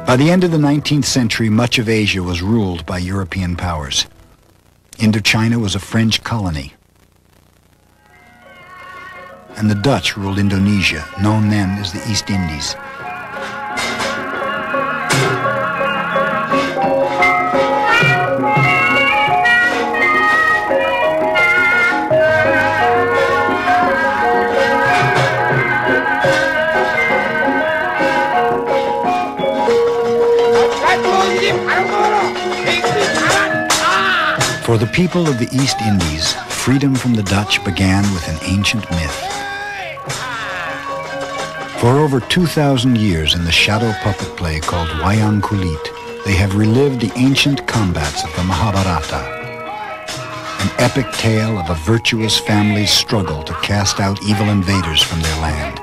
By the end of the 19th century, much of Asia was ruled by European powers. Indochina was a French colony. And the Dutch ruled Indonesia, known then as the East Indies. For the people of the East Indies, freedom from the Dutch began with an ancient myth. For over 2,000 years in the shadow puppet play called Wayang Kulit, they have relived the ancient combats of the Mahabharata, an epic tale of a virtuous family's struggle to cast out evil invaders from their land.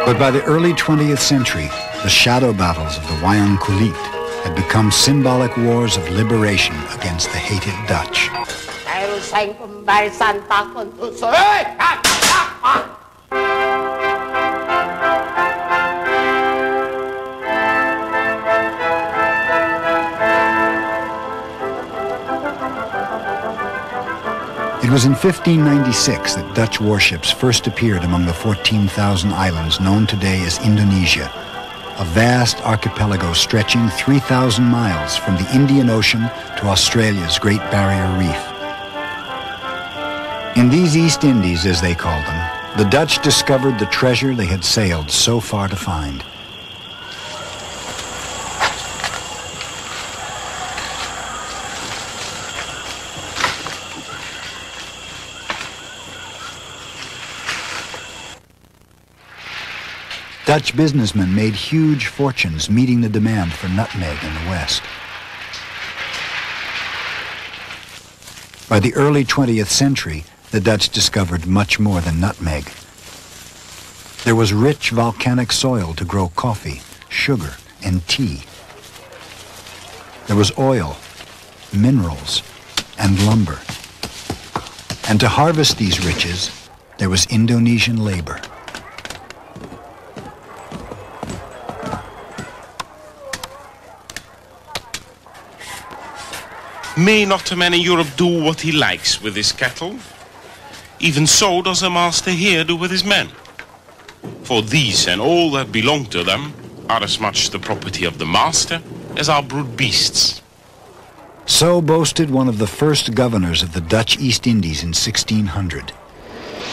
But by the early 20th century, the shadow battles of the Wayang Kulit had become symbolic wars of liberation against the hated Dutch. It was in 1596 that Dutch warships first appeared among the 14,000 islands known today as Indonesia, a vast archipelago stretching 3,000 miles from the Indian Ocean to Australia's Great Barrier Reef. In these East Indies, as they called them, the Dutch discovered the treasure they had sailed so far to find. Dutch businessmen made huge fortunes meeting the demand for nutmeg in the West. By the early 20th century, the Dutch discovered much more than nutmeg. There was rich volcanic soil to grow coffee, sugar, and tea. There was oil, minerals, and lumber. And to harvest these riches, there was Indonesian labor. May not a man in Europe do what he likes with his cattle? Even so does a master here do with his men. For these and all that belong to them are as much the property of the master as our brute beasts. So boasted one of the first governors of the Dutch East Indies in 1600.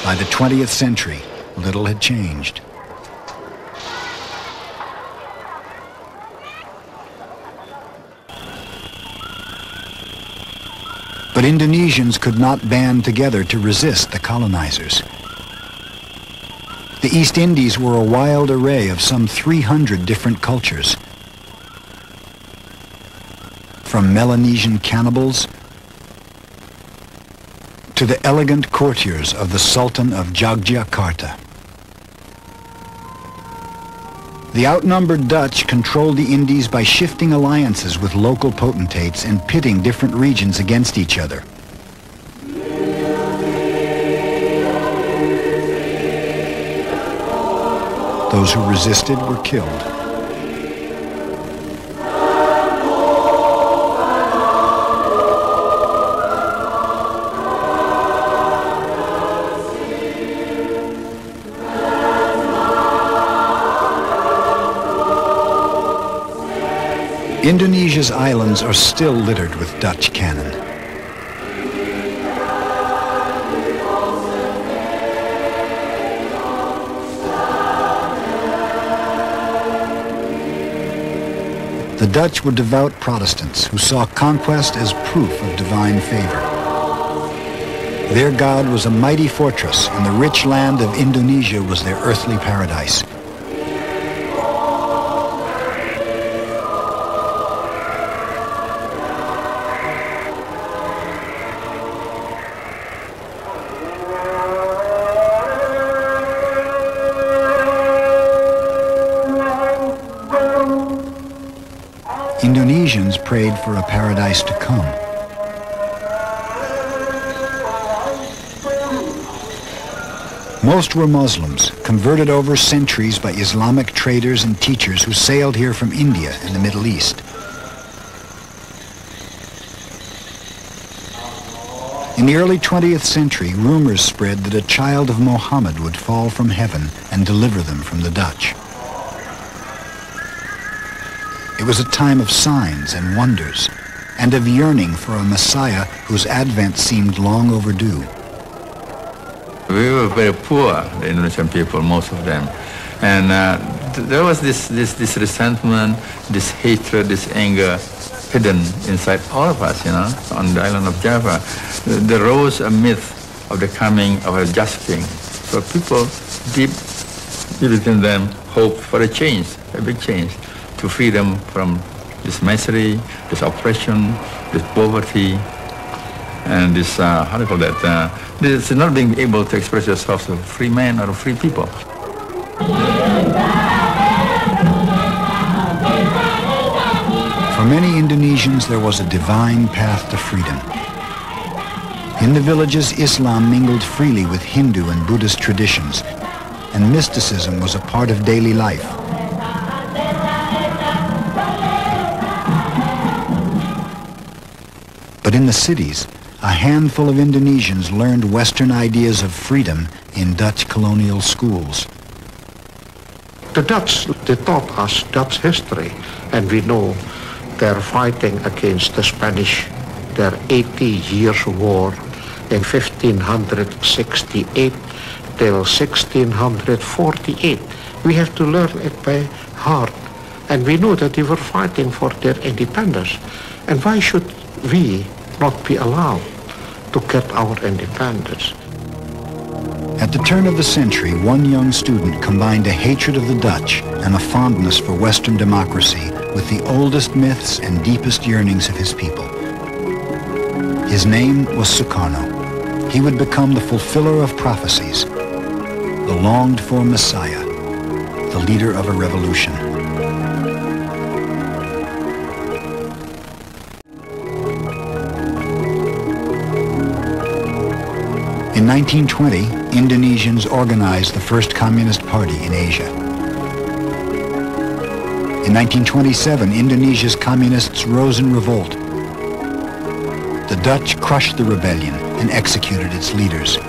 By the 20th century, little had changed. But Indonesians could not band together to resist the colonizers. The East Indies were a wild array of some 300 different cultures. From Melanesian cannibals to the elegant courtiers of the Sultan of Yogyakarta. The outnumbered Dutch controlled the Indies by shifting alliances with local potentates and pitting different regions against each other. Those who resisted were killed. Indonesia's islands are still littered with Dutch cannon. The Dutch were devout Protestants who saw conquest as proof of divine favor. Their God was a mighty fortress, and the rich land of Indonesia was their earthly paradise. Indonesians prayed for a paradise to come. Most were Muslims, converted over centuries by Islamic traders and teachers who sailed here from India and the Middle East. In the early 20th century, rumors spread that a child of Muhammad would fall from heaven and deliver them from the Dutch. It was a time of signs and wonders, and of yearning for a Messiah whose advent seemed long overdue. We were very poor, the Indonesian people, most of them. And there was this resentment, this hatred, this anger hidden inside all of us, on the island of Java. There rose a myth of the coming of a just king. So people deep within them hoped for a change, a big change, to free them from this misery, this oppression, this poverty, and this, how do you call that, this not being able to express yourself as a free man or a free people. For many Indonesians, there was a divine path to freedom. In the villages, Islam mingled freely with Hindu and Buddhist traditions, and mysticism was a part of daily life. But in the cities, a handful of Indonesians learned Western ideas of freedom in Dutch colonial schools. The Dutch, they taught us Dutch history, and we know they're fighting against the Spanish, their 80 years war in 1568 till 1648. We have to learn it by heart, and we know that they were fighting for their independence. And why should we not be allowed to get our independence? At the turn of the century, one young student combined a hatred of the Dutch and a fondness for Western democracy with the oldest myths and deepest yearnings of his people. His name was Sukarno. He would become the fulfiller of prophecies, the longed-for Messiah, the leader of a revolution. In 1920, Indonesians organized the first Communist Party in Asia. In 1927, Indonesia's communists rose in revolt. The Dutch crushed the rebellion and executed its leaders.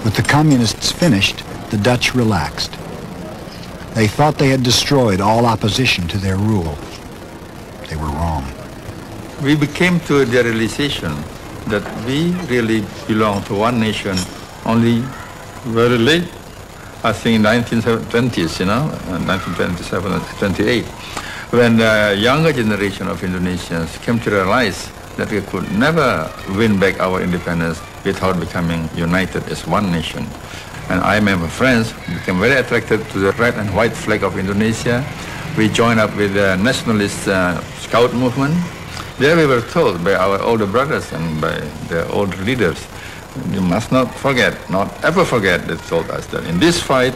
With the communists finished, the Dutch relaxed. They thought they had destroyed all opposition to their rule. They were wrong. We became to the realization that we really belong to one nation only very late, I think in 1920s, 1927 and 28, when the younger generation of Indonesians came to realize that we could never win back our independence without becoming united as one nation. And I and my friends became very attracted to the red and white flag of Indonesia. We joined up with the nationalist scout movement. There we were told by our older brothers and by the older leaders, you must not forget, not ever forget, they told us that in this fight,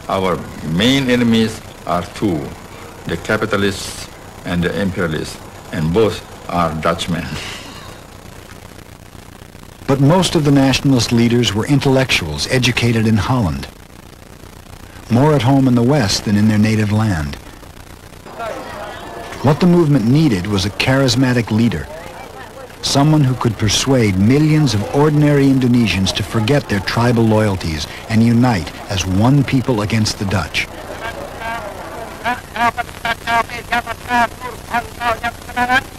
our main enemies are two, the capitalists and the imperialists, and both are Dutchmen. But most of the nationalist leaders were intellectuals educated in Holland, more at home in the West than in their native land. What the movement needed was a charismatic leader, someone who could persuade millions of ordinary Indonesians to forget their tribal loyalties and unite as one people against the Dutch.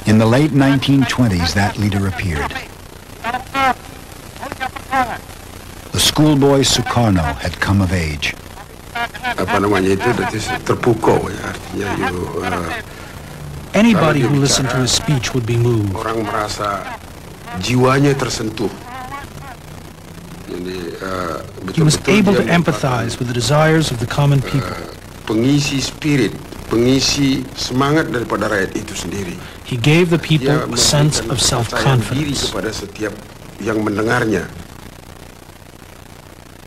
In the late 1920s, that leader appeared. The schoolboy Sukarno had come of age. Anybody who listened to his speech would be moved. Orang merasa jiwanya tersentuh. He was able to empathize with the desires of the common people. Pengisi spirit, pengisi semangat daripada rakyat itu sendiri. He gave the people a sense of self-confidence. Kepada setiap yang mendengarnya.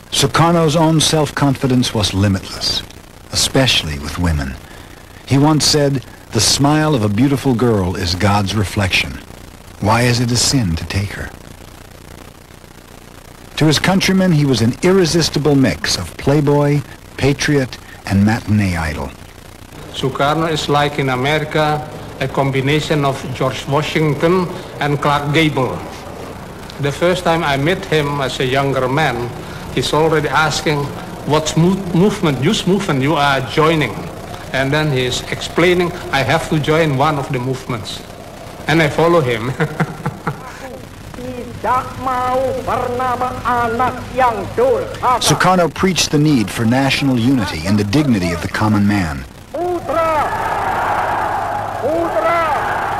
Sukarno's own self-confidence was limitless, especially with women. He once said, "The smile of a beautiful girl is God's reflection. Why is it a sin to take her?" To his countrymen, he was an irresistible mix of playboy, patriot, and matinee idol. Sukarno is like in America, a combination of George Washington and Clark Gable. The first time I met him as a younger man, he's already asking, what movement, youth movement you are joining? And then he's explaining, I have to join one of the movements. And I follow him. Sukarno preached the need for national unity and the dignity of the common man.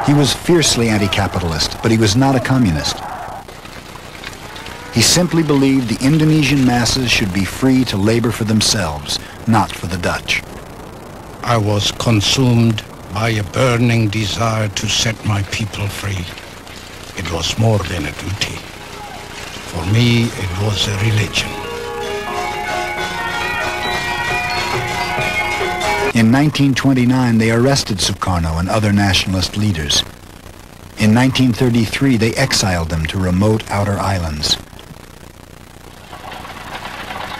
He was fiercely anti-capitalist, but he was not a communist. He simply believed the Indonesian masses should be free to labor for themselves, not for the Dutch. I was consumed by a burning desire to set my people free. It was more than a duty. For me, it was a religion. In 1929, they arrested Sukarno and other nationalist leaders. In 1933, they exiled them to remote outer islands.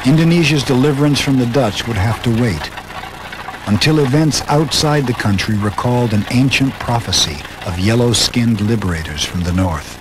Indonesia's deliverance from the Dutch would have to wait until events outside the country recalled an ancient prophecy of yellow-skinned liberators from the north.